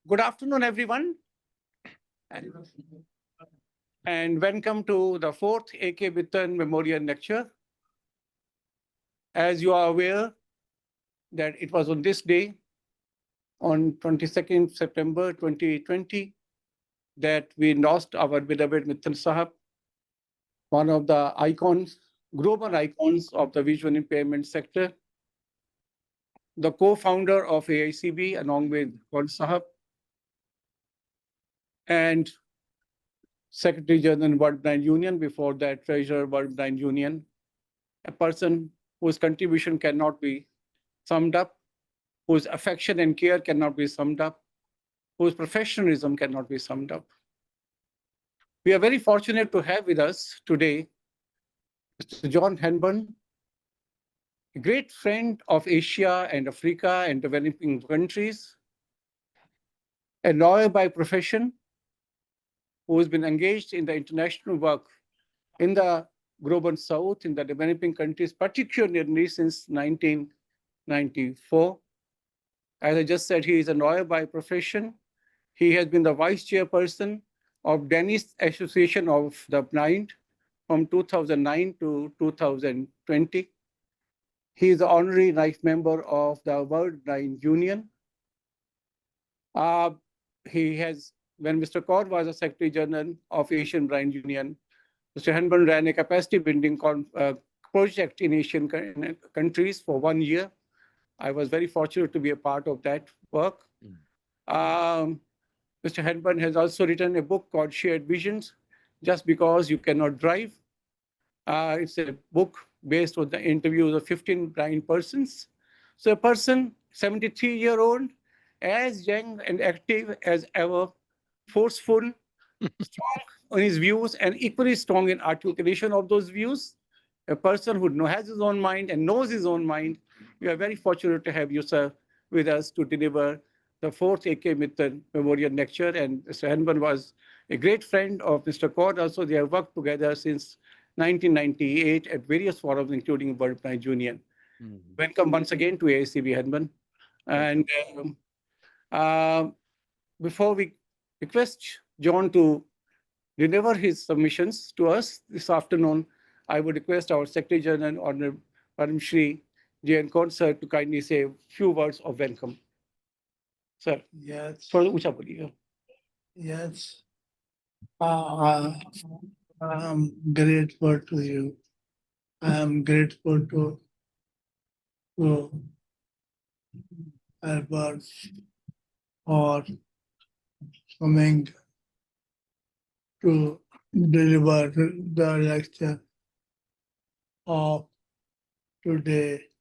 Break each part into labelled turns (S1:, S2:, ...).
S1: Good afternoon, everyone, and welcome to the fourth A.K. Mittal Memorial Lecture. As you are aware that it was on this day, on 22nd September 2020, that we lost our beloved Mittal Sahab, one of the icons, global icons of the visual impairment sector, the co-founder of AICB along with Wal Sahab, and Secretary General World Blind Union, before that Treasurer World Blind Union, a person whose contribution cannot be summed up, whose affection and care cannot be summed up, whose professionalism cannot be summed up. We are very fortunate to have with us today Mr. John Heilbrunn, a great friend of Asia and Africa and developing countries, a lawyer by profession, who has been engaged in the international work in the global south, in the developing countries, particularly since 1994. As I just said, he is a lawyer by profession. He has been the vice chairperson of Danish Association of the Blind from 2009 to 2020. He is the honorary life member of the World Blind Union. When Mr. Kaur was the Secretary General of Asian Blind Union, Mr. Heilbrunn ran a capacity building project in Asian countries for 1 year. I was very fortunate to be a part of that work. Mr. Heilbrunn has also written a book called Shared Visions, Just Because You Cannot Drive. It's a book based on the interviews of 15 blind persons. So a person, 73-year-old, as young and active as ever, forceful, strong on his views, and equally strong in articulation of those views. A person who has his own mind and knows his own mind. We are very fortunate to have you, sir, with us to deliver the fourth A.K. Mittal Memorial Lecture. And Mr. Heilbrunn was a great friend of Mr. Kaur. Also, they have worked together since 1998 at various forums, including World Blind Union. Welcome once again to AICB, Heilbrunn. And before we request John to deliver his submissions to us this afternoon, I would request our Secretary General, Honorable Param Shri J.N. Kaur, sir, to kindly say a few words of welcome. Sir.
S2: Yes.
S1: Yes.
S2: I'm grateful to you. I'm grateful to Heilbrunn for coming to deliver the lecture of today,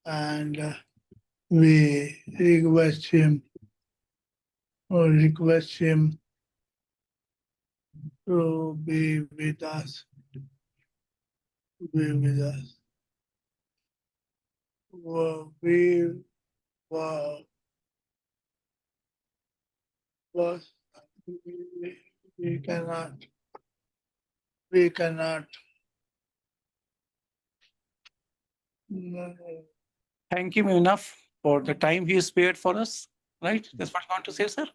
S2: and we request him to be with us. We cannot.
S1: Thank him enough for the time he spared for us, right? That's what you want to say, sir?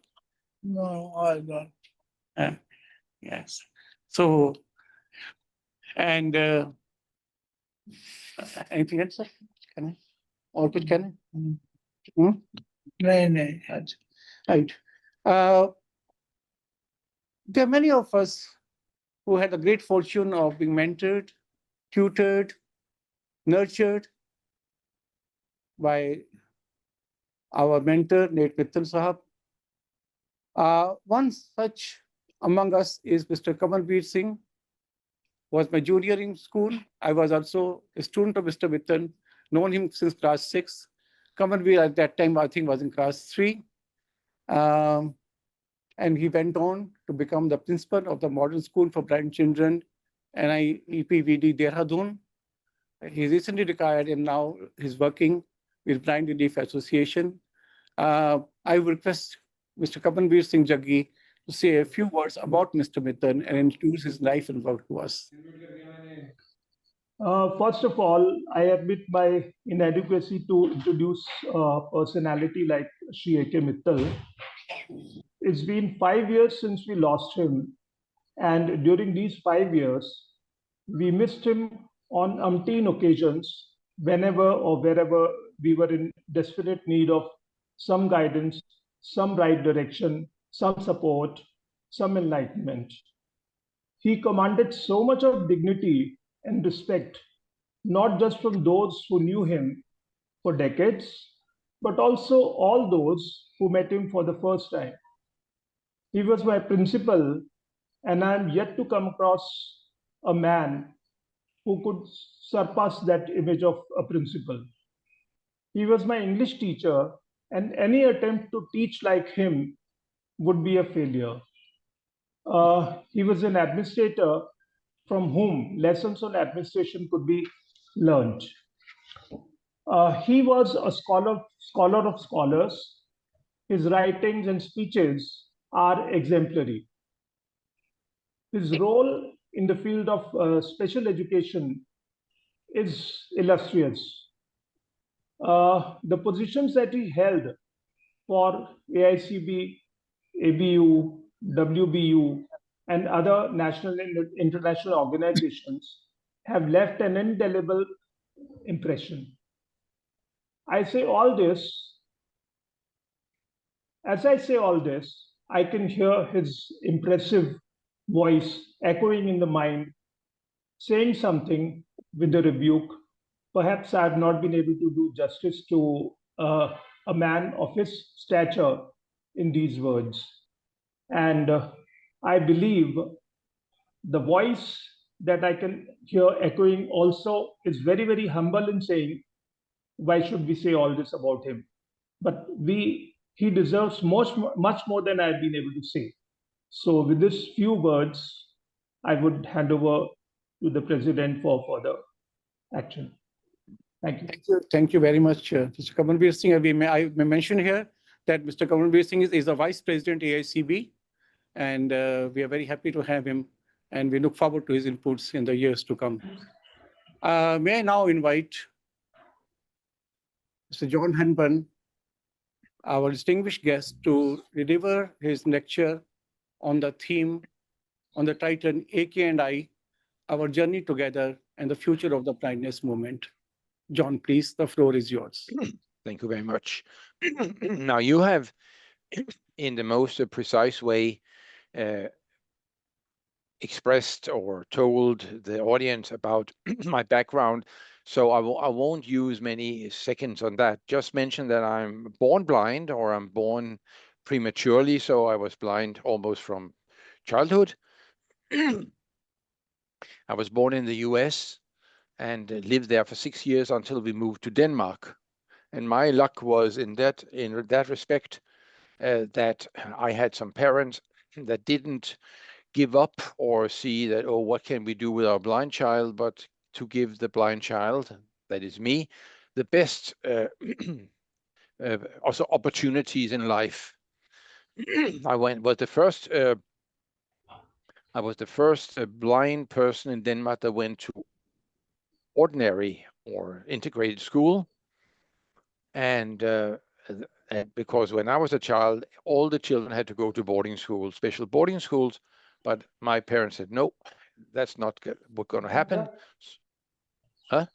S2: No, I don't.
S1: Yes. So, and anything else, sir? Can I? Or could can I?
S2: No.
S1: Right. There are many of us who had the great fortune of being mentored, tutored, nurtured by our mentor, late Mittal Sahab. One such among us is Mr. Kamalveer Singh, was my junior in school. I was also a student of Mr. Mittal, known him since class 6. Kamalveer at that time, I think, was in class 3. And he went on to become the principal of the modern school for blind children, NIEPVD Dehradun. He recently retired and now he's working with Blind Relief Association. I will request Mr. Kamalveer Singh Jaggi to say a few words about Mr. Mittal and introduce his life and work to us.
S3: First of all, I admit my inadequacy to introduce a personality like Sri A.K. Mittal. it's been 5 years since we lost him. And during these 5 years, we missed him on umpteen occasions, whenever or wherever we were in desperate need of some guidance, some right direction, some support, some enlightenment. He commanded so much of dignity and respect, not just from those who knew him for decades, but also all those who met him for the first time. He was my principal, and I am yet to come across a man who could surpass that image of a principal. He was my English teacher, and any attempt to teach like him would be a failure. He was an administrator from whom lessons on administration could be learned. He was a scholar of scholars. His writings and speeches are exemplary. His role in the field of special education is illustrious. The positions that he held for AICB, ABU, WBU, and other national and international organizations have left an indelible impression. I say all this, as I say all this, I can hear his impressive voice echoing in the mind, saying something with a rebuke. Perhaps I have not been able to do justice to a man of his stature in these words. And I believe the voice that I can hear echoing also is very, very humble in saying, why should we say all this about him? But he deserves much more than I've been able to say. So with these few words, I would hand over to the president for further action. Thank you.
S1: Thank you very much, Mr. Kamalveer Singh. I may mention here that Mr. Kamalveer Singh is the Vice President AICB, and we are very happy to have him, and we look forward to his inputs in the years to come. May I now invite Mr. John Heilbrunn, our distinguished guest, to deliver his lecture on the theme, on the title, AK and I, Our Journey Together and the Future of the Blindness Movement. John, please, the floor is yours.
S4: Thank you very much. Now, you have, in the most precise way, expressed or told the audience about my background, so I won't use many seconds on that. Just mention that I'm born blind, or I'm born prematurely, so I was blind almost from childhood. I was born in the US and lived there for 6 years until we moved to Denmark. And my luck was in that respect that I had some parents that didn't give up or see that, oh, what can we do with our blind child, but to give the blind child, that is me, the best also opportunities in life. I was the first blind person in Denmark that went to ordinary or integrated school. And because when I was a child, all the children had to go to boarding schools, special boarding schools. But my parents said, no, that's not what's going to happen. Huh?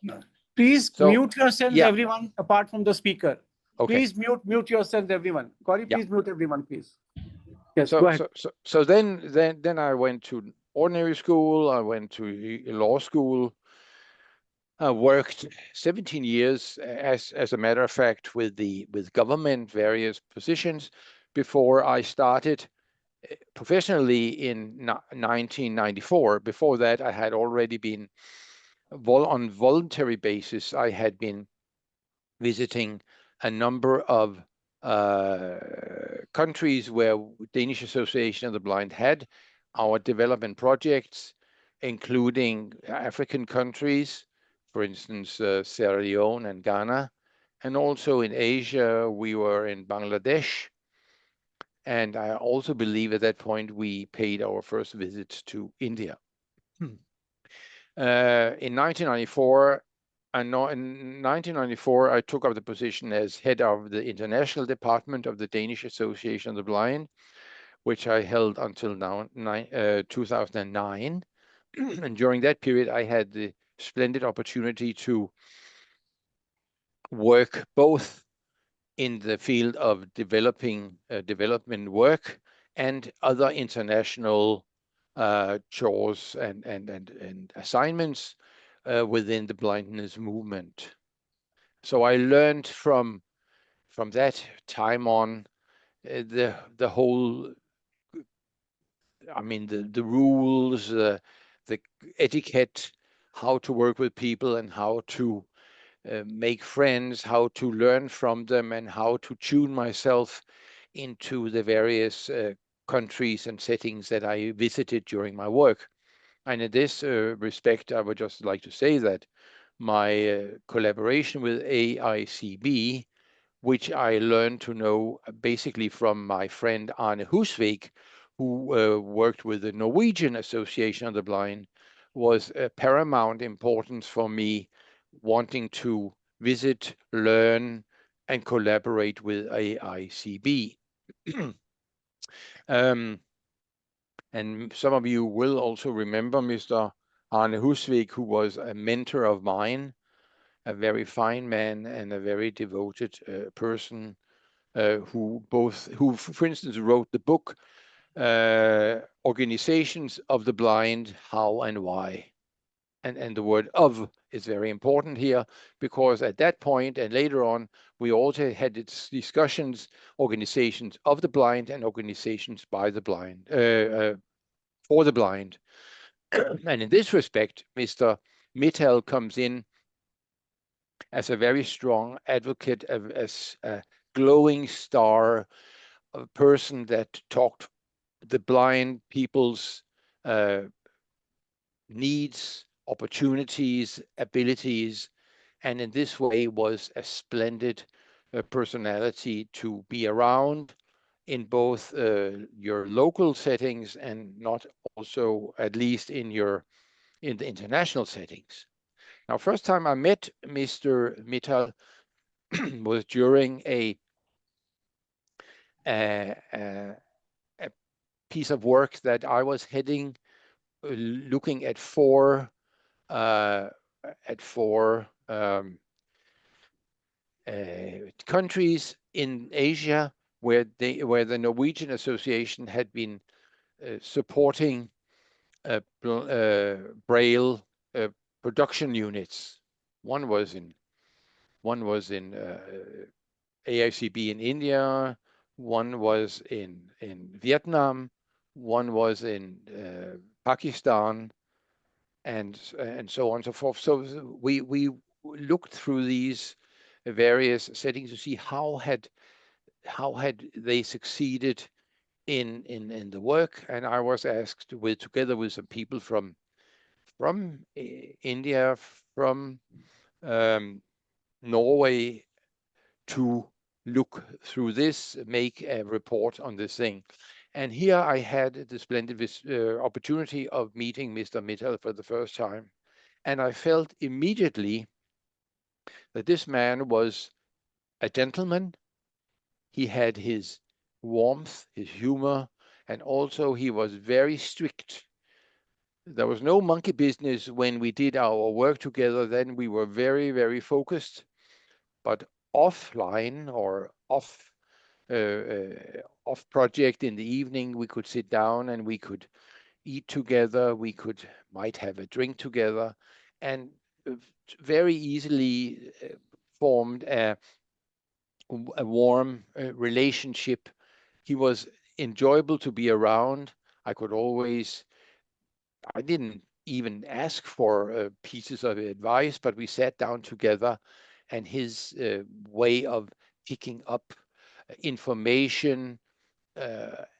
S1: No. Please mute yourselves, everyone, apart from the speaker.
S4: Okay.
S1: Please mute yourselves, everyone. Corey, please mute everyone, please. Yes,
S4: so,
S1: go ahead.
S4: So then I went to ordinary school. I went to law school. I worked 17 years, as a matter of fact, with government, various positions, before I started professionally in 1994. Before that, I had already been on voluntary basis. I had been visiting a number of countries where Danish Association of the Blind had our development projects, including African countries, for instance, Sierra Leone and Ghana, and also in Asia, we were in Bangladesh. And I also believe at that point we paid our first visit to India. In 1994, in 1994, I took up the position as head of the international department of the Danish Association of the Blind, which I held until 2009. And during that period, I had the splendid opportunity to work both in the field of development work and other international chores and assignments within the blindness movement. So I learned from that time on the whole, I mean, the rules, the etiquette, how to work with people and how to make friends, how to learn from them, and how to tune myself into the various countries and settings that I visited during my work. And in this respect, I would just like to say that my collaboration with AICB, which I learned to know basically from my friend Arne Husvik, who worked with the Norwegian Association of the Blind, was paramount importance for me wanting to visit, learn, and collaborate with AICB. And some of you will also remember Mr. Arne Husvik, who was a mentor of mine, a very fine man and a very devoted person, who, for instance, wrote the book Organizations of the Blind, How and Why. And the word "of" is very important here, because at that point and later on, we also had discussions, organizations of the blind and organizations by the blind, for the blind. And in this respect, Mr. Mittal comes in as a very strong advocate, as a glowing star, a person that talked the blind people's needs, opportunities, abilities, and in this way was a splendid personality to be around in both your local settings and not also, at least in the international settings. Now, first time I met Mr. Mittal was during a piece of work that I was heading, looking at four countries in Asia where the Norwegian Association had been supporting Braille production units. One was in AICB in India, one was in Vietnam, one was in Pakistan, and so on and so forth. So we looked through these various settings to see how had they succeeded in the work. And I was asked, together with some people from India, from Norway, to look through this, make a report on this thing. And here I had the splendid opportunity of meeting Mr. Mittal for the first time. And I felt immediately that this man was a gentleman. He had his warmth, his humor, and also he was very strict. There was no monkey business when we did our work together. Then we were very, very focused. But offline or off project in the evening, we could sit down and we could eat together. We might have a drink together, and very easily formed a warm relationship. He was enjoyable to be around. I didn't even ask for pieces of advice, but we sat down together, and his way of picking up information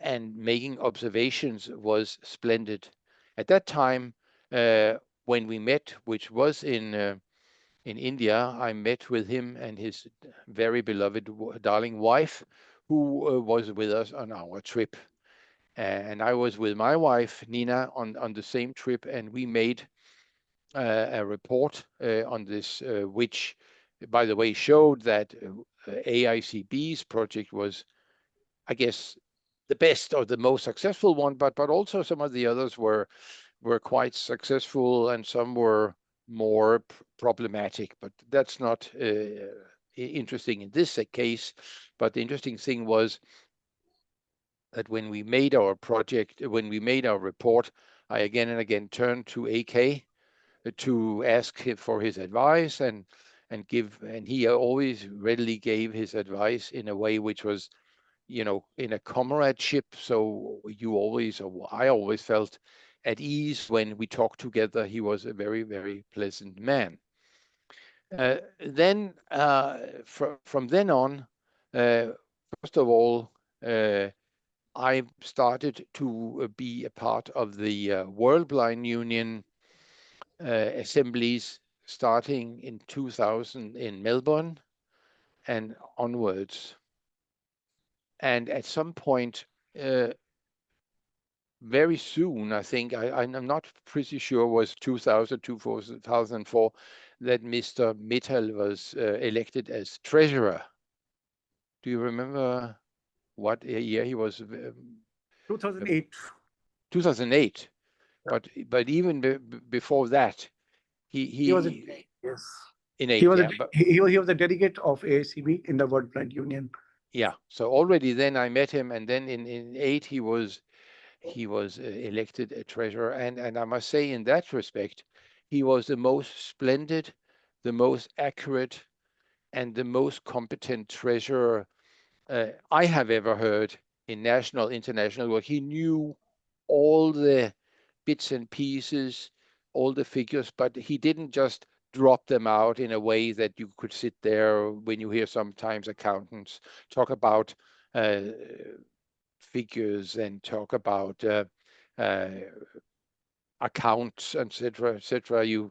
S4: and making observations was splendid. At that time, when we met, which was in India, I met with him and his very beloved, darling wife, who was with us on our trip. And I was with my wife, Nina, on the same trip, and we made a report on this, which, by the way, showed that AICB's project was, I guess, the best or the most successful one, but also some of the others were quite successful and some were more problematic. But that's not interesting in this case. But the interesting thing was that when we made our report, I again and again turned to AK to ask him for his advice, and he always readily gave his advice in a way which was, in a comradeship. So I always felt at ease when we talked together. He was a very, very pleasant man. Then from then on, first of all, I started to be a part of the World Blind Union assemblies starting in 2000 in Melbourne and onwards. And at some point, very soon, I think, I'm not pretty sure, was 2000, 2004, that Mr. Mittal was elected as treasurer. Do you remember what year he was?
S1: 2008.
S4: 2008. But even before that,
S1: He was yes.
S4: in
S1: He
S4: 8,
S1: was
S4: yeah.
S1: he was a delegate of AICB in the World Blind Union.
S4: Yeah. So already then I met him, and then in 8 he was elected a treasurer, and I must say, in that respect, he was the most splendid, the most accurate, and the most competent treasurer I have ever heard in national, international work. He knew all the bits and pieces, all the figures, but he didn't just drop them out in a way that you could sit there when you hear sometimes accountants talk about figures and talk about accounts, etc., etc. You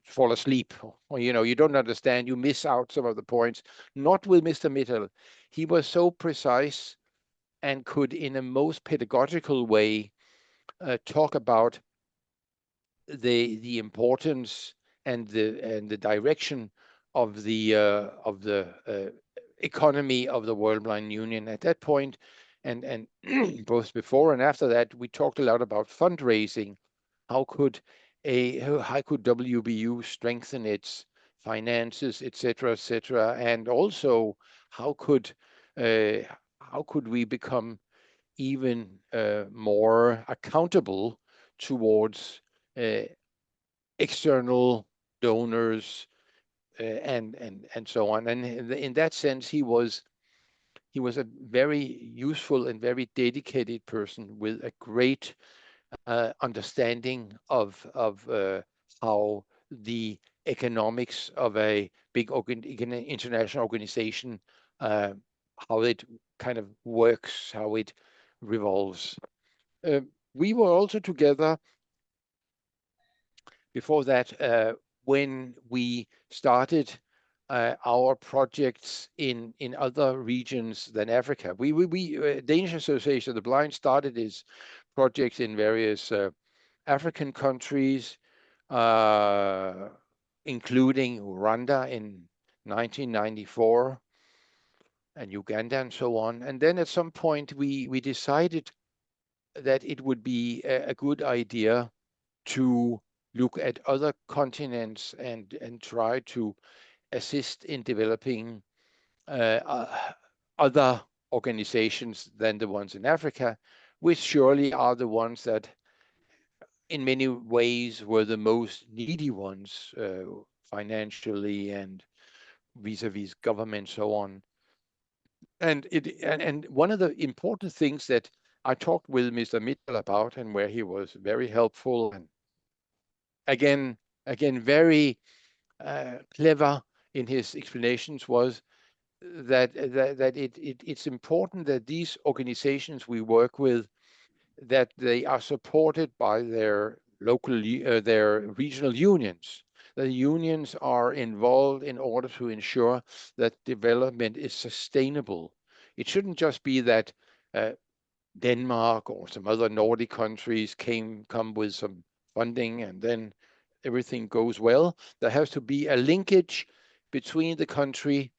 S4: fall asleep, or you don't understand. You miss out some of the points. Not with Mr. Mittal. He was so precise and could, in a most pedagogical way, talk about the importance and the direction of the economy of the World Blind Union at that point, and both before and after that, we talked a lot about fundraising. How could WBU strengthen its finances, etc., etc., and also how could we become even more accountable towards external donors and so on. And in that sense, he was a very useful and very dedicated person with a great understanding of how the economics of a big international organization, how it kind of works, how it revolves. We were also together before that when we started our projects in other regions than Africa. We Danish Association of the Blind started its projects in various African countries, including Rwanda in 1994 and Uganda and so on. And then at some point we decided that it would be a good idea to look at other continents and try to assist in developing other organizations than the ones in Africa, which surely are the ones that in many ways were the most needy ones, financially and vis-a-vis government, so on. And one of the important things that I talked with Mr. Mittal about, and where he was very helpful and again very clever in his explanations, was that it's important that these organizations we work with, that they are supported by their local, their regional unions. The unions are involved in order to ensure that development is sustainable. It shouldn't just be that Denmark or some other Nordic countries come with some funding and then everything goes well. There has to be a linkage between the country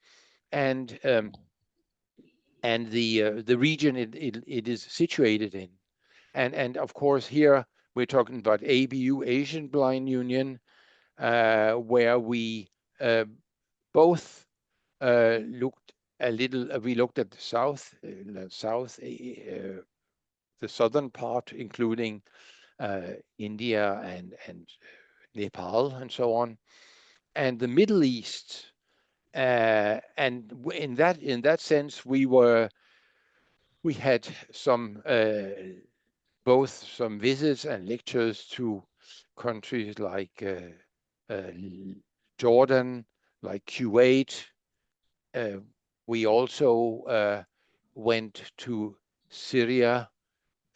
S4: and the region it is situated in. And of course here we're talking about ABU, Asian Blind Union, where we both looked a little. We looked at the the southern part, including India and Nepal and so on, and the Middle East. And in that sense, we had some both some visits and lectures to countries like Jordan, like Kuwait. We also went to Syria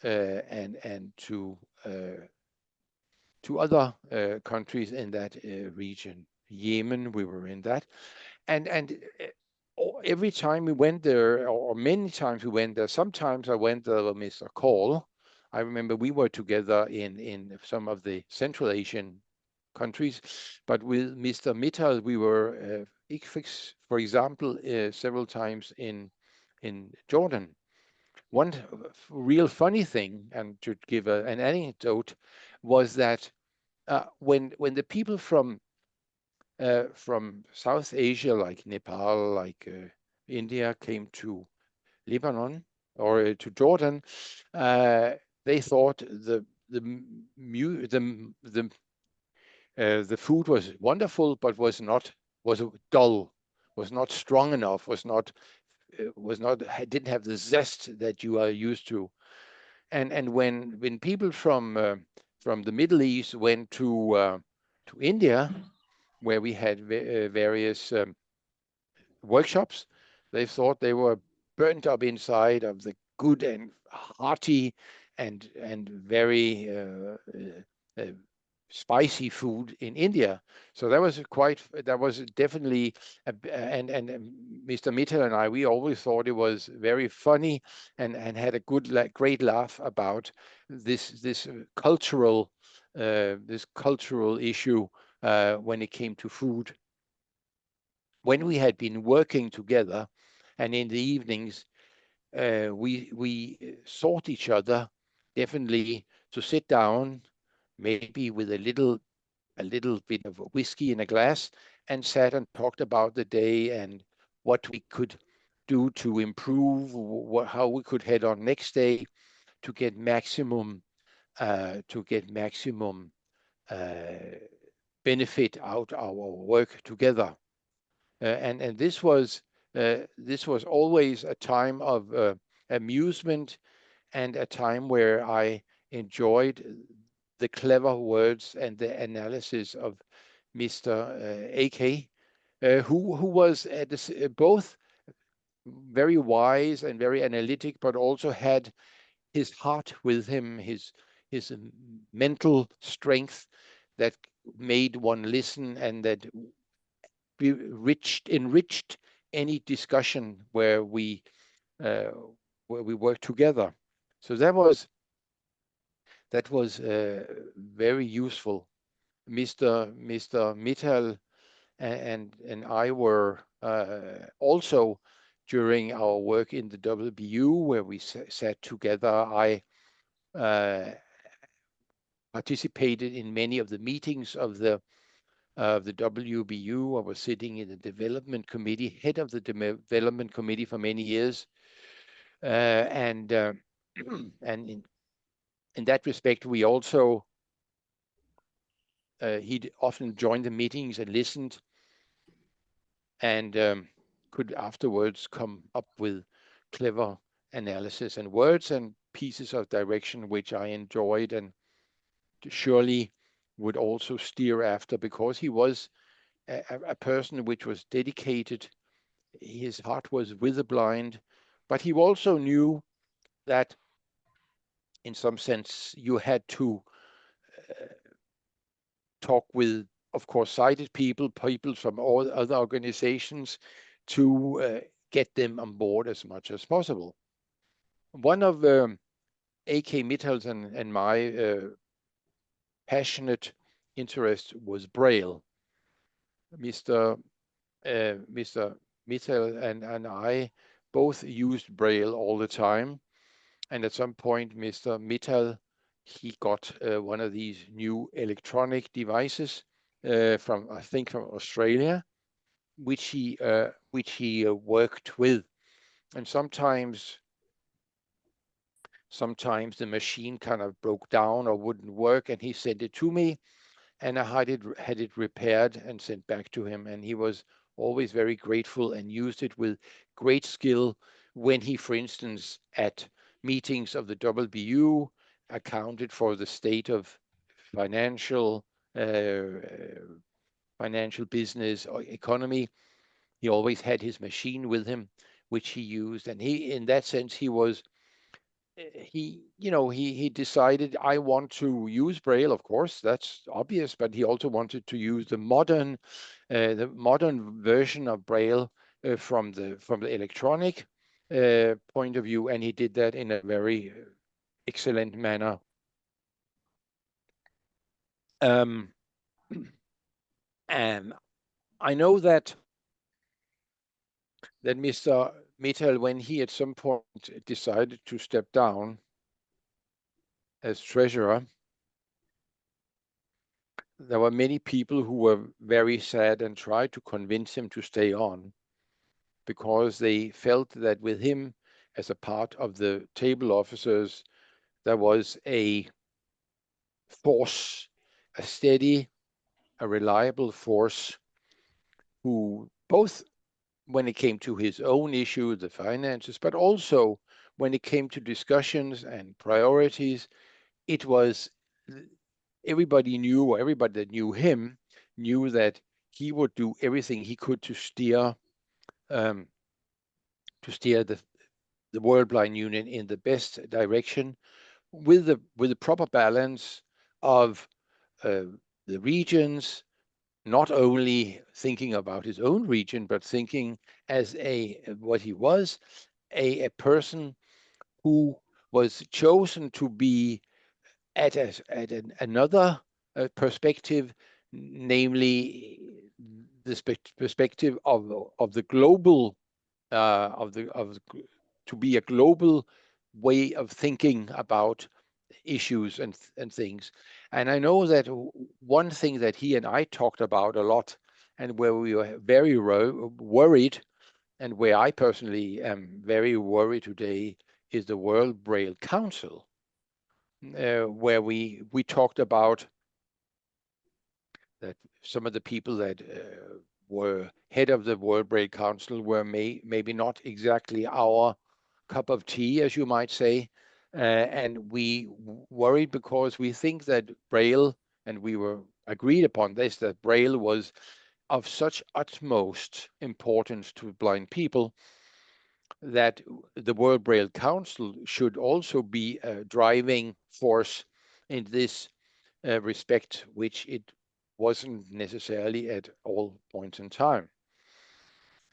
S4: and to other countries in that region. Yemen, we were in that, and every time we went there, or many times we went there. Sometimes I went there with Mr. Kohl. I remember we were together in some of the Central Asian countries, but with Mr. Mittal, we were, for example, several times in Jordan. One real funny thing, and to give an anecdote, was that when the people from South Asia, like Nepal, like India, came to Lebanon or to Jordan, they thought the food was wonderful, but was dull, was not strong enough, didn't have the zest that you are used to. And when people from the Middle East went to India, where we had various workshops, they thought they were burnt up inside of the good and hearty and very spicy food in India. So that was definitely, and Mr. Mittal and I, we always thought it was very funny and had a great laugh about this cultural issue when it came to food. When we had been working together, and in the evenings, we sought each other definitely to sit down, maybe with a little bit of whiskey in a glass, and sat and talked about the day and what we could do to improve, how we could head on next day to get maximum benefit out our work together. And this was always a time of amusement and a time where I enjoyed the clever words and the analysis of Mr. AK, who was both very wise and very analytic, but also had his heart with him, his mental strength that made one listen and that enriched any discussion where we worked together. So that was very useful. Mr. Mittal and I were also, during our work in the WBU, where we sat together, I participated in many of the meetings of the WBU. I was sitting in the development committee, head of the development committee for many years, and in that respect, we also he'd often join the meetings and listened, and could afterwards come up with clever analysis and words and pieces of direction which I enjoyed and surely would also steer after, because he was a person which was dedicated. His heart was with the blind, but he also knew that in some sense you had to talk with, of course, sighted people from all other organizations to get them on board as much as possible. One of A.K. Mittal's and my passionate interest was Braille. Mr. Mr. Mittal and I both used Braille all the time. And at some point, Mr. Mittal, he got one of these new electronic devices from, I think, from Australia, which he worked with. And sometimes the machine kind of broke down or wouldn't work, and he sent it to me, and I had it repaired and sent back to him. And he was always very grateful and used it with great skill when he, for instance, at meetings of the WBU, accounted for the state of financial business or economy. He always had his machine with him, which he used, and he, in that sense, he decided, I want to use Braille, of course, that's obvious, but he also wanted to use the modern version of Braille from the electronic point of view, and he did that in a very excellent manner. And I know that Mr. Mittal, when he at some point decided to step down as treasurer, there were many people who were very sad and tried to convince him to stay on, because they felt that with him as a part of the table officers, there was a force, a steady, a reliable force, who both when it came to his own issue, the finances, but also when it came to discussions and priorities, it was everybody knew, or everybody that knew him knew that he would do everything he could to steer the World Blind Union in the best direction, with the proper balance of the regions, not only thinking about his own region, but thinking as what he was, a person who was chosen to be at another perspective, namely the perspective of the global, to be a global way of thinking about issues and things. And I know that one thing that he and I talked about a lot, and where we were very worried, and where I personally am very worried today, is the World Braille Council, where we talked about that some of the people that were head of the World Braille Council were maybe not exactly our cup of tea, as you might say, and we worried because we think that Braille, and we were agreed upon this, that Braille was of such utmost importance to blind people, that the World Braille Council should also be a driving force in this respect, which it wasn't necessarily at all points in time.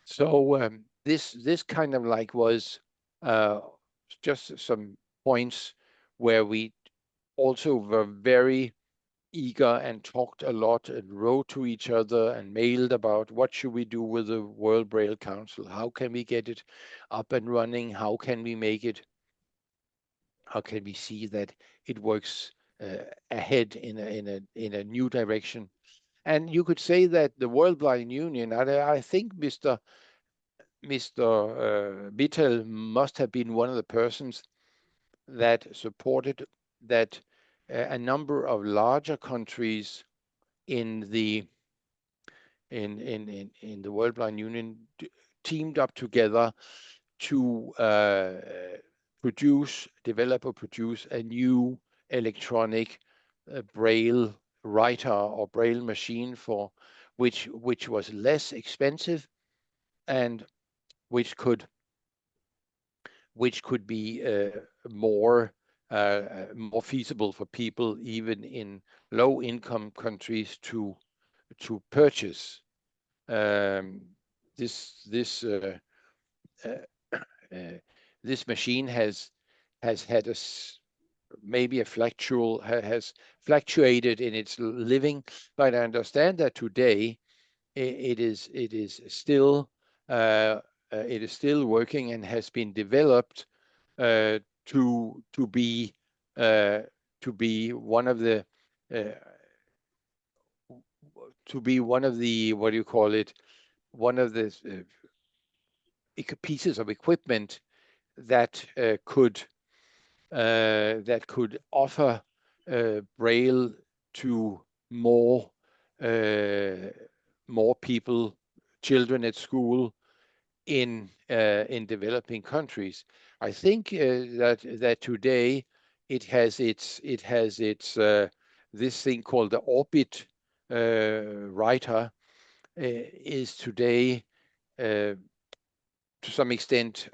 S4: So this kind of like was just some points where we also were very eager and talked a lot and wrote to each other and mailed about what should we do with the World Braille Council? How can we get it up and running? How can we make it? How can we see that it works ahead in a new direction? And you could say that the World Blind Union, I think Mr. Mittal must have been one of the persons that supported that a number of larger countries in the World Blind Union teamed up together to develop or produce a new electronic Braille writer or Braille machine, for which was less expensive and which could be more feasible for people even in low income countries to purchase. This machine has had maybe has fluctuated in its living, but I understand that today it is still working and has been developed to be one of the what do you call it, one of the pieces of equipment that could offer Braille to more people, children at school in developing countries. I think that today it has its this thing called the Orbit writer is today to some extent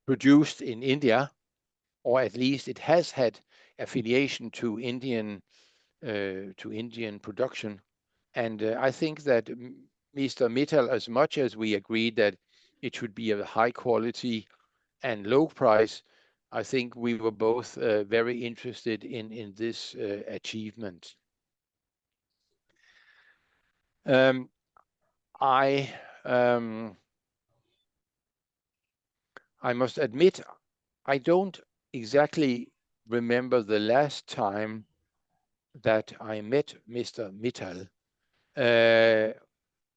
S4: produced in India, or at least it has had affiliation to Indian production. And I think that Mr. Mittal, as much as we agreed that it should be of high quality and low price, I think we were both very interested in this achievement. I must admit, I don't exactly remember the last time that I met Mr. Mittal.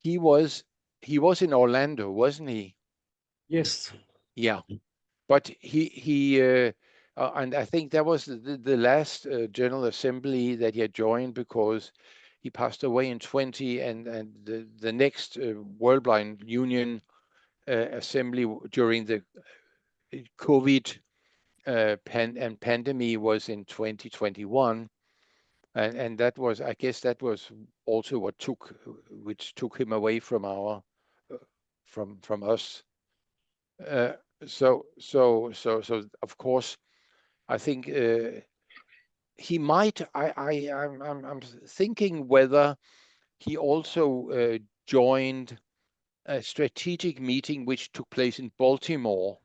S4: He was in Orlando, wasn't he?
S1: Yes.
S4: Yeah, but he and I think that was the last General Assembly that he had joined, because he passed away in 20, and the next World Blind Union assembly during the COVID pandemic was in 2021. And that was, I guess, that was also which took him away from our, from us. So of course, I think he might. I'm thinking whether he also joined a strategic meeting which took place in Baltimore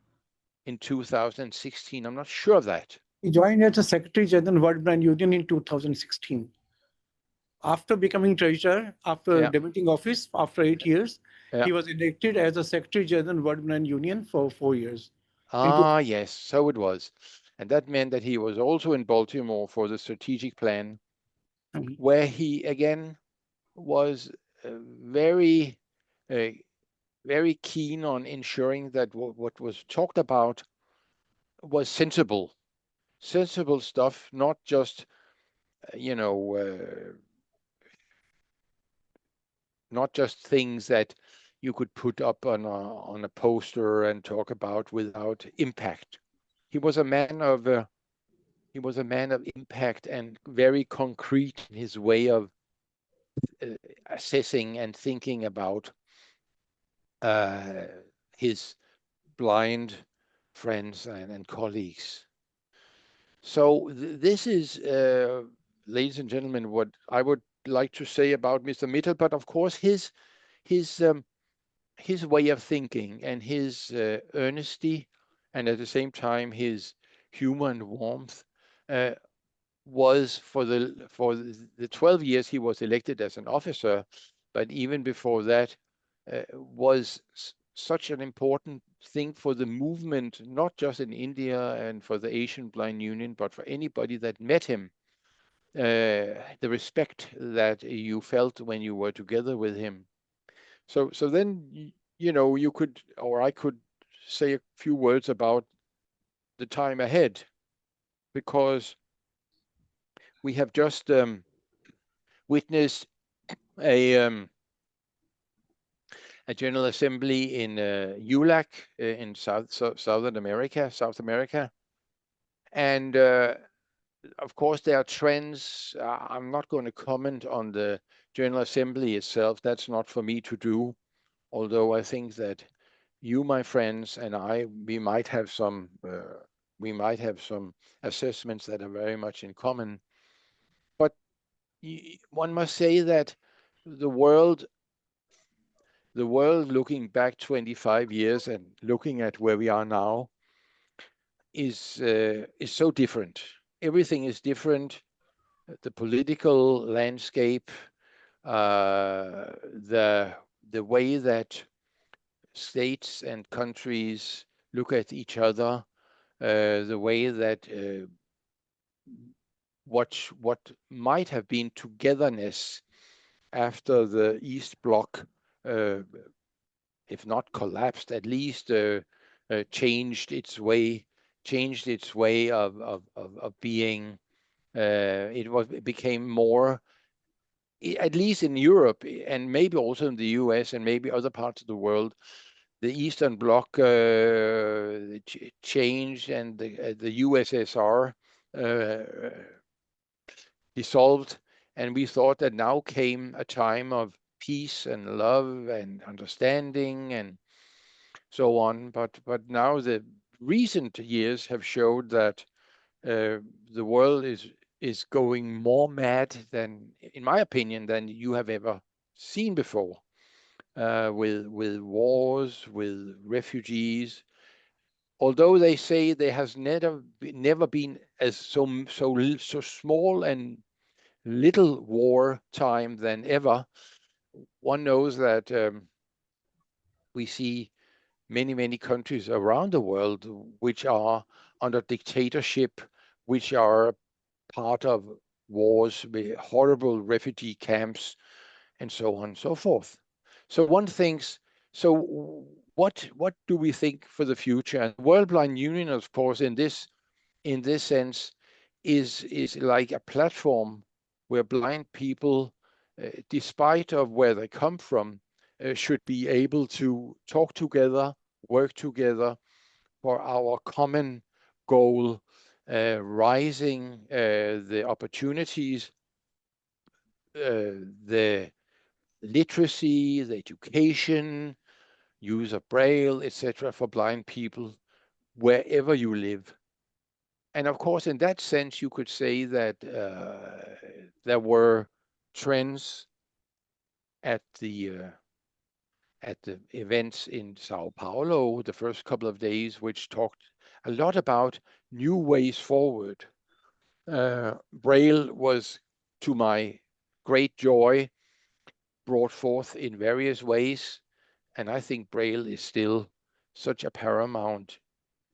S4: in 2016. I'm not sure of that.
S1: He joined as a Secretary General World Blind Union in 2016. After becoming treasurer, after
S4: Yeah.
S1: demitting office, after 8 years,
S4: Yeah.
S1: he was elected as a Secretary General World Blind Union for 4 years.
S4: Ah, yes, so it was. And that meant that he was also in Baltimore for the strategic plan, where he again was very, very keen on ensuring that what was talked about was sensible stuff, not just, not just things that you could put up on a poster and talk about without impact. He was a man of impact and very concrete in his way of assessing and thinking about his blind friends and colleagues. So this is, ladies and gentlemen, what I would like to say about Mr. Mittal. But of course, his way of thinking and his earnesty, and at the same time his humor and warmth, was for the 12 years he was elected as an officer, but even before that, was such an important thing for the movement, not just in India and for the Asian Blind Union, but for anybody that met him. The respect that you felt when you were together with him. So then, you could, or I could say a few words about the time ahead, because we have just witnessed a General Assembly in ULAC in South America, and of course there are trends. I'm not going to comment on the General Assembly itself. That's not for me to do. Although I think that you, my friends, and we might have some assessments that are very much in common. But one must say that the world looking back 25 years and looking at where we are now is so different. Everything is different. The political landscape, the way that states and countries look at each other, the way that what might have been togetherness after the East Bloc, if not collapsed, at least changed its way of being. It became more, at least in Europe, and maybe also in the US and maybe other parts of the world, the Eastern Bloc changed, and the USSR dissolved, and we thought that now came a time of peace and love and understanding and so on. But now the recent years have showed that the world is going more mad than, in my opinion, than you have ever seen before. With wars, with refugees. Although they say there has never been as so small and little war time than ever, one knows that we see many countries around the world which are under dictatorship, which are part of wars, with horrible refugee camps, and so on and so forth. So one thinks, so what do we think for the future? And World Blind Union, of course, in this sense, is like a platform where blind people, despite of where they come from, should be able to talk together, work together for our common goal, rising the opportunities, the literacy, the education, use of Braille, etc., for blind people wherever you live. And of course, in that sense, you could say that there were trends at the events in Sao Paulo the first couple of days, which talked a lot about new ways forward. Braille was, to my great joy, brought forth in various ways, and I think Braille is still such a paramount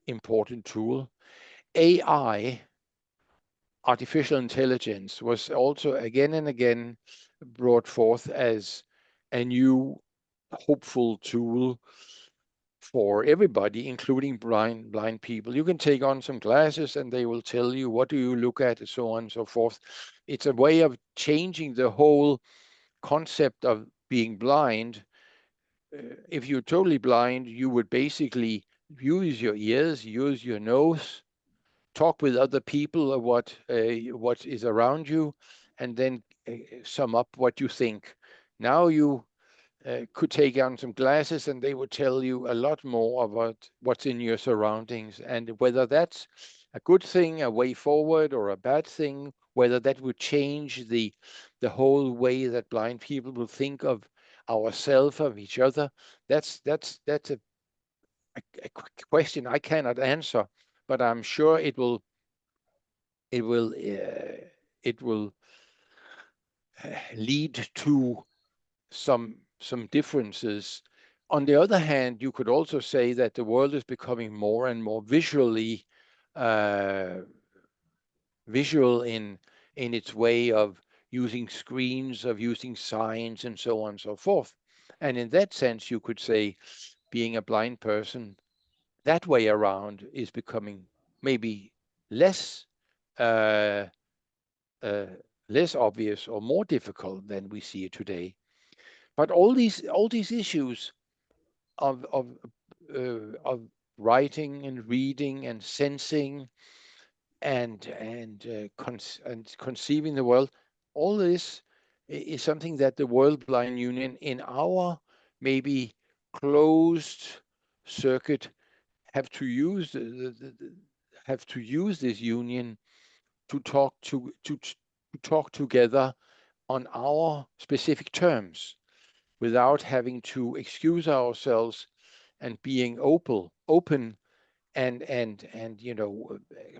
S4: important tool. AI, artificial intelligence, was also again and again brought forth as a new hopeful tool for everybody, including blind people. You can take on some glasses and they will tell you what do you look at, and so on and so forth. It's a way of changing the whole concept of being blind. If you're totally blind, you would basically use your ears, use your nose, talk with other people of what is around you, and then sum up what you think. Now you could take on some glasses and they would tell you a lot more about what's in your surroundings, and whether that's a good thing, a way forward, or a bad thing, whether that would change the whole way that blind people will think of ourselves, of each other. That's a question I cannot answer, but I'm sure it will lead to some differences. On the other hand, you could also say that the world is becoming more and more visually visual in its way of using screens, of using signs, and so on and so forth. And in that sense, you could say being a blind person that way around is becoming maybe less less obvious or more difficult than we see it today. But all these issues of writing and reading and sensing and conceiving the world, all this is something that the World Blind Union, in our maybe closed circuit, have to use this union to talk together on our specific terms, without having to excuse ourselves, and being open and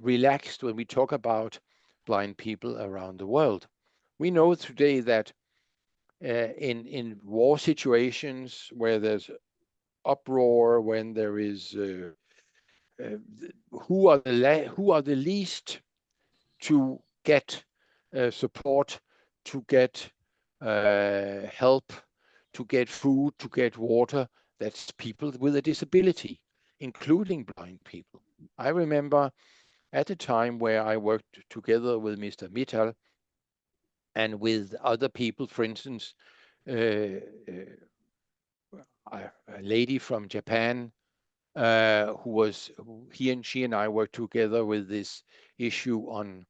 S4: relaxed when we talk about blind people around the world. We know today that in war situations where there's uproar, when there is who are the least to get support, to get help, to get food, to get water. That's people with a disability, including blind people. I remember at a time where I worked together with Mr. Mittal and with other people, for instance, a lady from Japan she and I worked together with this issue on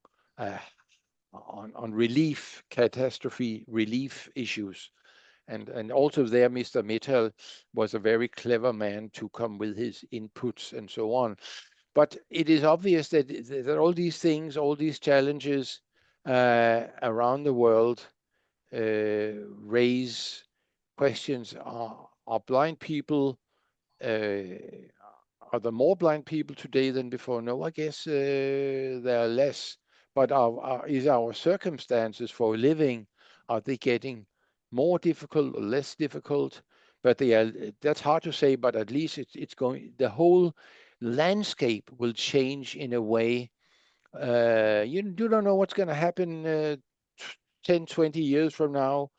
S4: relief, catastrophe relief issues. And also there, Mr. Mittal was a very clever man to come with his inputs and so on. But it is obvious that all these things, all these challenges around the world raise questions. Are blind people are there more blind people today than before? No, I guess there are less. But is our circumstances for living, are they getting more difficult or less difficult? But that's hard to say, but at least it's going, the whole landscape will change in a way. You don't know what's going to happen 10, 20 years from now.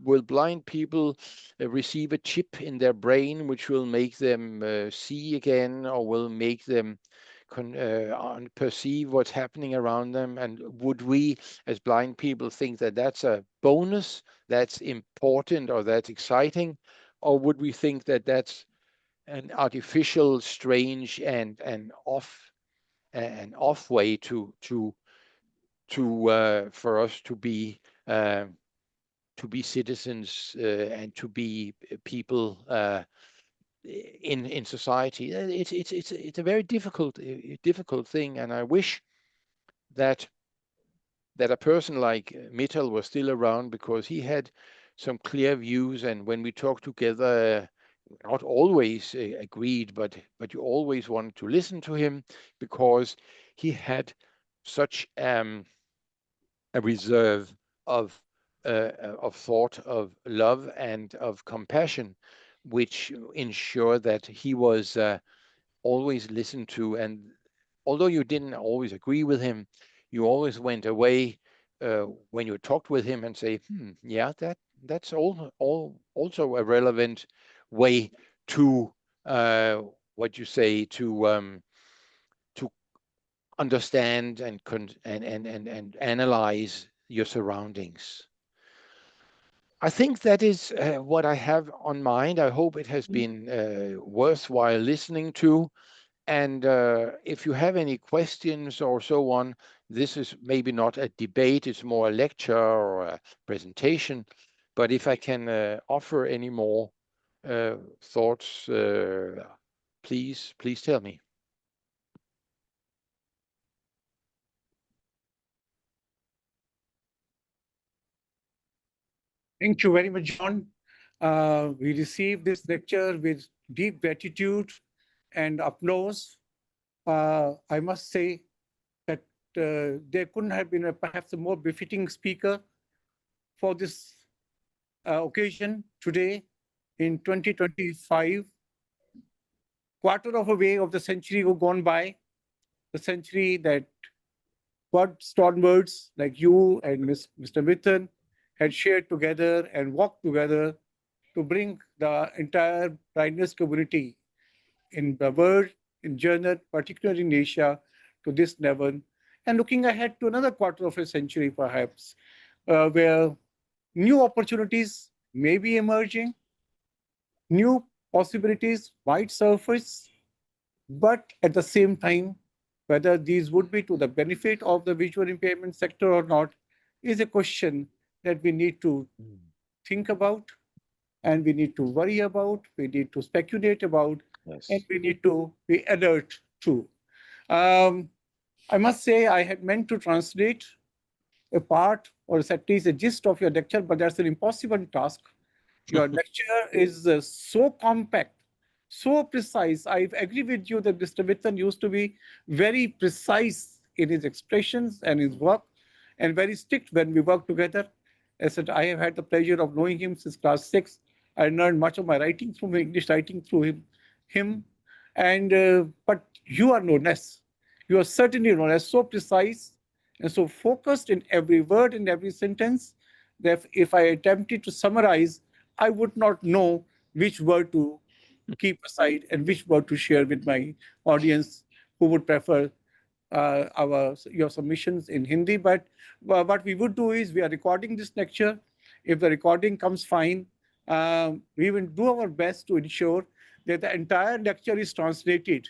S4: Will blind people receive a chip in their brain which will make them see again, or will make them perceive what's happening around them? And would we as blind people think that that's a bonus, that's important, or that's exciting? Or would we think that that's an artificial, strange, and off way for us to be citizens and to be people in society? It's a very difficult thing, and I wish that a person like Mittal was still around, because he had some clear views, and when we talked together, not always agreed, but you always wanted to listen to him, because he had such a reserve of thought, of love, and of compassion, which ensure that he was always listened to. And although you didn't always agree with him, you always went away when you talked with him and say, yeah, that's also a relevant way to what you say, to understand and analyze your surroundings. I think that is what I have on mind. I hope it has been worthwhile listening to. And if you have any questions or so on, this is maybe not a debate, it's more a lecture or a presentation. But if I can offer any more thoughts, please tell me.
S1: Thank you very much, John. We received this lecture with deep gratitude and applause. I must say that there couldn't have been perhaps a more befitting speaker for this occasion today in 2025. Quarter of a way of the century gone by, the century that God stalwarts like you and Mr. Mittal had shared together and walked together to bring the entire blindness community in the world, in general, particularly in Asia, to this level. And looking ahead to another quarter of a century, perhaps, where new opportunities may be emerging, new possibilities might surface, but at the same time, whether these would be to the benefit of the visual impairment sector or not is a question that we need to think about, and we need to worry about, we need to speculate about,
S4: Yes.
S1: and we need to be alert to. I must say I had meant to translate a part or at least a gist of your lecture, but that's an impossible task. Your lecture is so compact so precise. I agree with you that Mr. Mittal used to be very precise in his expressions and his work, and very strict when we work together. I said, I have had the pleasure of knowing him since class 6. I learned much of my writing through English writing through him. And but you are no less. You are certainly no less, so precise and so focused in every word and every sentence that if I attempted to summarize, I would not know which word to keep aside and which word to share with my audience who would prefer your submissions in Hindi. But what we would do is we are recording this lecture. If the recording comes fine, we will do our best to ensure that the entire lecture is translated.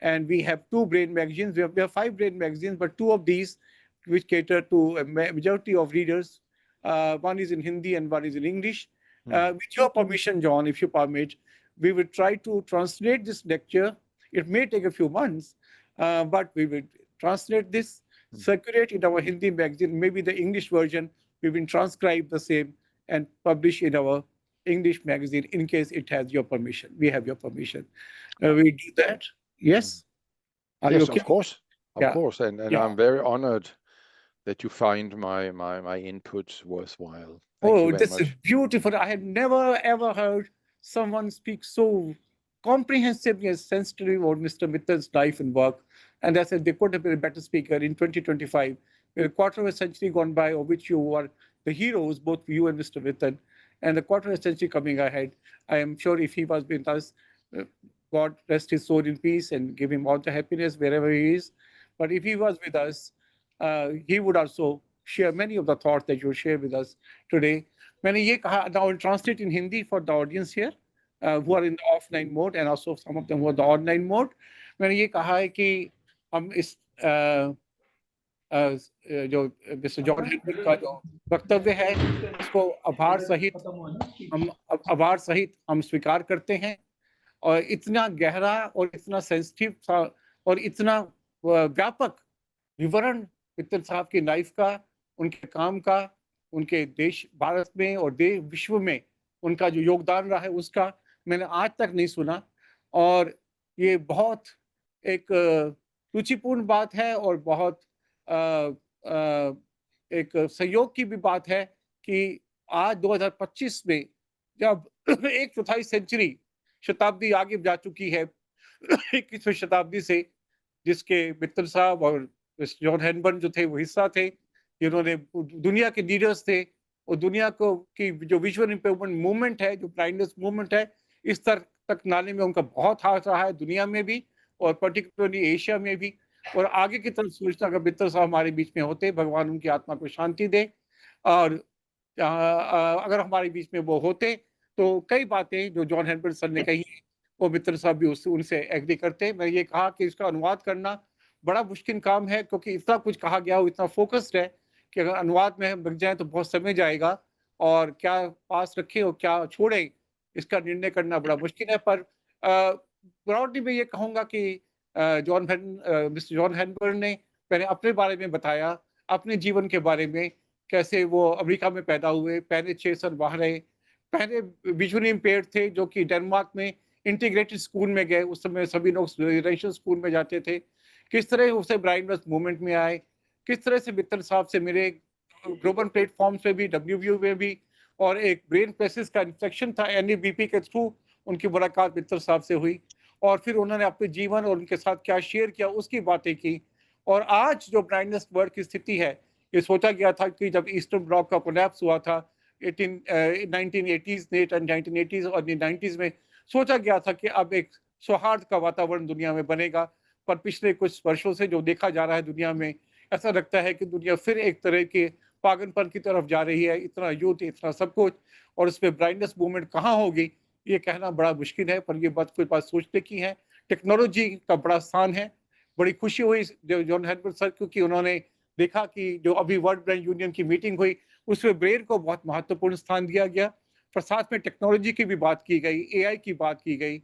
S1: And we have 2 brain magazines. We have 5 brain magazines, but 2 of these which cater to a majority of readers. One is in Hindi and one is in English. With your permission, John, if you permit, we will try to translate this lecture. It may take a few months, but we will translate this, circulate in our Hindi magazine, maybe the English version, we will transcribe the same and publish in our English magazine in case it has your permission. We have your permission. We do that. Yes? Are you
S4: Yes,
S1: okay?
S4: of course. Of
S1: Yeah.
S4: course. And
S1: Yeah.
S4: I'm very honored that you find my inputs worthwhile. Thank you
S1: Oh,
S4: very
S1: this is
S4: much.
S1: beautiful. I had never ever heard someone speak so comprehensively and sensitively about Mr. Mittal's life and work. And I said they could have been a better speaker in 2025. A quarter of a century gone by, of which you are the heroes, both you and Mr. Mittal, and a quarter of a century coming ahead. I am sure if he was with us, God rest his soul in peace and give him all the happiness wherever he is. But if he was with us, he would also share many of the thoughts that you share with us today. मैंने ये कहा, now I'll translate in Hindi for the audience here who are in the offline mode and also some of them who are the online mode. मैंने ये कहा है कि हम इस जो मिस्टर जॉन हेनबर्न का जो वक्तव्य है उसको आभार सहित हम स्वीकार करते हैं, और इतना गहरा और इतना सेंसिटिव था और इतना व्यापक विवरण मित्तल साहब की लाइफ का, उनके काम का, उनके देश भारत में और देश विश्व में उनका जो योगदान रहा है उसका मैंने आज तक नहीं सुना। और ये बहुत एक रुचिपूर्ण बात है और बहुत एक सहयोग की भी बात है कि आज 2025 में जब 1/4 सेंचुरी शताब्दी आगे जा चुकी है 21वीं शताब्दी से, जिसके मित्तल साहब और जॉन हेनबर्न जो थे वो हिस्सा थे, जिन्होंने दुनिया के लीडर्स थे और दुनिया को की जो विजुअल इम्प्रूवमेंट मूवमेंट है, जो ब्लाइंडनेस मूवमेंट है, इस तक नाले में उनका बहुत हाथ रहा है दुनिया में भी और पर्टिकुलरली एशिया में भी। और आगे की तरफ सोचना अगर मित्तल साहब हमारे बीच में होते, भगवान उनकी आत्मा को शांति दे, और अगर हमारे बीच में वो होते तो कई बातें जो जॉन हेनबर्न सर ने कही वो मित्तल साहब भी उनसे एग्री करते। मैं ये कहा कि इसका अनुवाद करना बड़ा मुश्किल काम है क्योंकि इतना कुछ कहा गया हो, इतना फोकस्ड है कि अगर अनुवाद में हम लग जाए तो बहुत समय जाएगा और क्या पास रखें और क्या छोड़ें इसका निर्णय करना बड़ा मुश्किल है। पर ब्रॉडली मैं ये कहूँगा कि मिस्टर जॉन हेनबर्न ने पहले अपने बारे में बताया, अपने जीवन के बारे में, कैसे वो अमेरिका में पैदा हुए, पहले 6 साल वहाँ रहे, पहले विजुअली इम्पेयर्ड थे जो कि डेनमार्क में इंटीग्रेटेड स्कूल में गए, उस समय सभी लोग रेजिडेंशियल स्कूल में जाते थे, किस तरह उसे ब्लाइंडनेस मूवमेंट में आए, किस तरह से मित्तल साहब से मिले ग्लोबल प्लेटफॉर्म्स पे भी, WVU में भी, और एक ब्रेन प्लेसेस का इन्फेक्शन था NABP के थ्रू उनकी मुलाकात मित्तल साहब से हुई, और फिर उन्होंने अपने जीवन और उनके साथ क्या शेयर किया उसकी बातें की। और आज जो ब्लाइंडनेस वर्ल्ड की स्थिति है, ये सोचा गया था कि जब ईस्टर्न ब्लॉक का कोलैप्स हुआ था 1980s और 90s में, सोचा गया था कि अब एक सौहार्द का वातावरण दुनिया में बनेगा। पर पिछले कुछ वर्षों से जो देखा जा रहा है दुनिया में, ऐसा लगता है कि दुनिया फिर एक तरह के पागलपन की तरफ जा रही है। इतना युद्ध, इतना सब कुछ, और उसमें ब्लाइंडनेस मूवमेंट कहाँ होगी ये कहना बड़ा मुश्किल है, पर ये बात कोई बात सोचने की है। टेक्नोलॉजी का बड़ा स्थान है। बड़ी खुशी हुई जॉन हेनबर्न सर क्योंकि उन्होंने देखा कि जो अभी वर्ल्ड ब्रेन यूनियन की मीटिंग हुई उसमें ब्रेन को बहुत महत्वपूर्ण स्थान दिया गया, पर साथ में टेक्नोलॉजी की भी बात की गई, AI की बात की गई,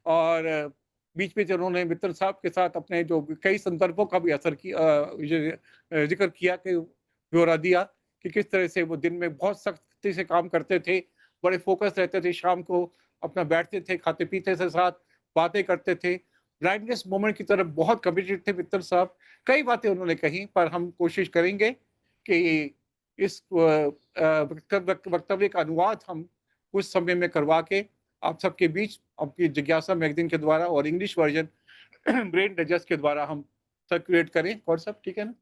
S1: और बीच में उन्होंने मित्तल साहब के साथ अपने जो कई संदर्भों का भी असर किया, जिक्र किया कि ब्यौरा दिया कि किस तरह से वो दिन में बहुत सख्ती से काम करते थे, बड़े फोकस रहते थे, शाम को अपना बैठते थे, खाते पीते थे साथ, बातें करते थे। ब्लाइंडनेस मूवमेंट की तरफ बहुत कमिटेड थे मित्तल साहब। कई बातें उन्होंने कही, पर हम कोशिश करेंगे कि इस वक्तव्य का अनुवाद हम कुछ समय में करवा के आप सबके बीच आपकी जिज्ञासा मैगजीन के द्वारा और इंग्लिश वर्जन ब्रेन डिजस्ट के द्वारा हम सर्कुलेट करें। और सब ठीक है ना?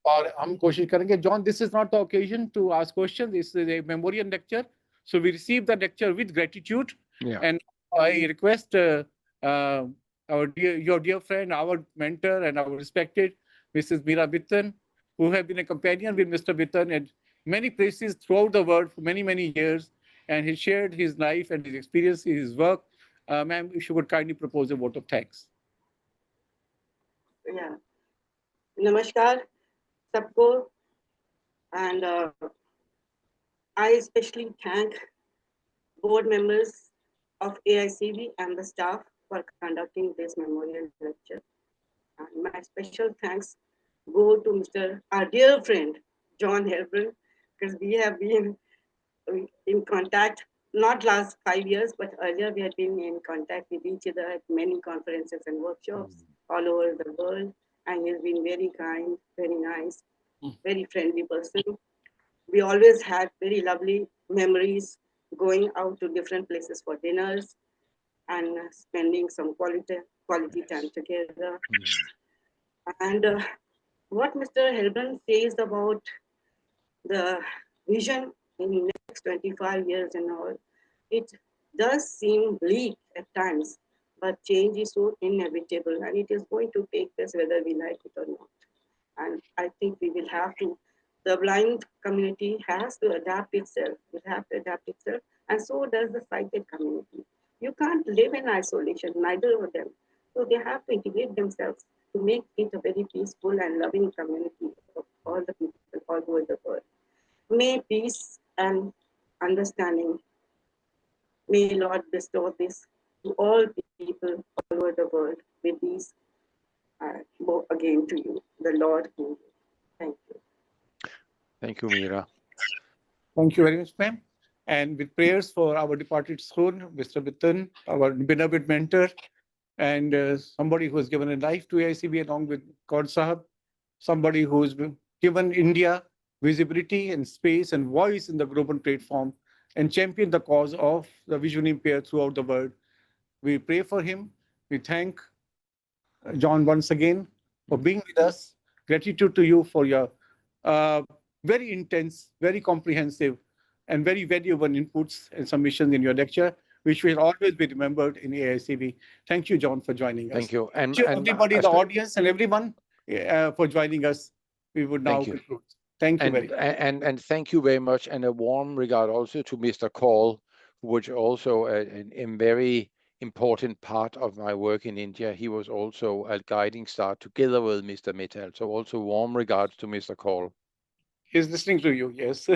S1: और हम कोशिश करेंगे। John, this is not the occasion to ask questions. This is a memorial lecture. So we receive the lecture with gratitude.
S4: Yeah.
S1: And I request your dear friend, our mentor and our respected Mrs. Meera Bittan, who have been a companion with Mr. Bittan at many places throughout the world for many, many years. And he shared his life and his experience, his work. Ma'am, if you would kindly propose a vote of thanks.
S5: Yeah. Namaskar, sabko, and I especially thank board members of AICB and the staff for conducting this memorial lecture. And my special thanks go to our dear friend, John Heilbrunn, because we have been in contact, not last 5 years, but earlier we had been in contact with each other at many conferences and workshops all over the world. And he's been very kind, very nice, very friendly person. We always had very lovely memories going out to different places for dinners and spending some quality time together. And what Mr. Heilbrunn says about the vision in next 25 years and all, it does seem bleak at times, but change is so inevitable and it is going to take place whether we like it or not. And I think we will have to, the blind community has to adapt itself. It has to adapt itself, and so does the sighted community. You can't live in isolation, neither of them. So they have to integrate themselves to make it a very peaceful and loving community of all the people all over the world. May peace and understanding, may Lord bestow this to all people all over the world with these again to you, the Lord. Thank you.
S4: Thank you, Meera.
S1: Thank you very much, ma'am. And with prayers for our departed soon, Mr. Bittan, our beloved mentor, and somebody who has given a life to AICB along with God Sahab, somebody who has given India visibility and space and voice in the global platform and championed the cause of the visually impaired throughout the world. We pray for him. We thank John once again for being with us. Gratitude to you for your very intense, very comprehensive, and very valuable inputs and submissions in your lecture, which will always be remembered in AICB. Thank you, John, for joining us.
S4: Thank you. And
S1: everybody in the audience and everyone for joining us. We would now conclude. Thank you very much.
S4: And thank you very much. And a warm regard also to Mr. Kaul, which also a very important part of my work in India. He was also a guiding star together with Mr. Mittal. So also warm regards to Mr. Kaul.
S1: He's listening to you, yes.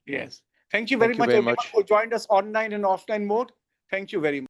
S1: Yes. Thank you very much, everyone who joined us online and offline mode. Thank you very much.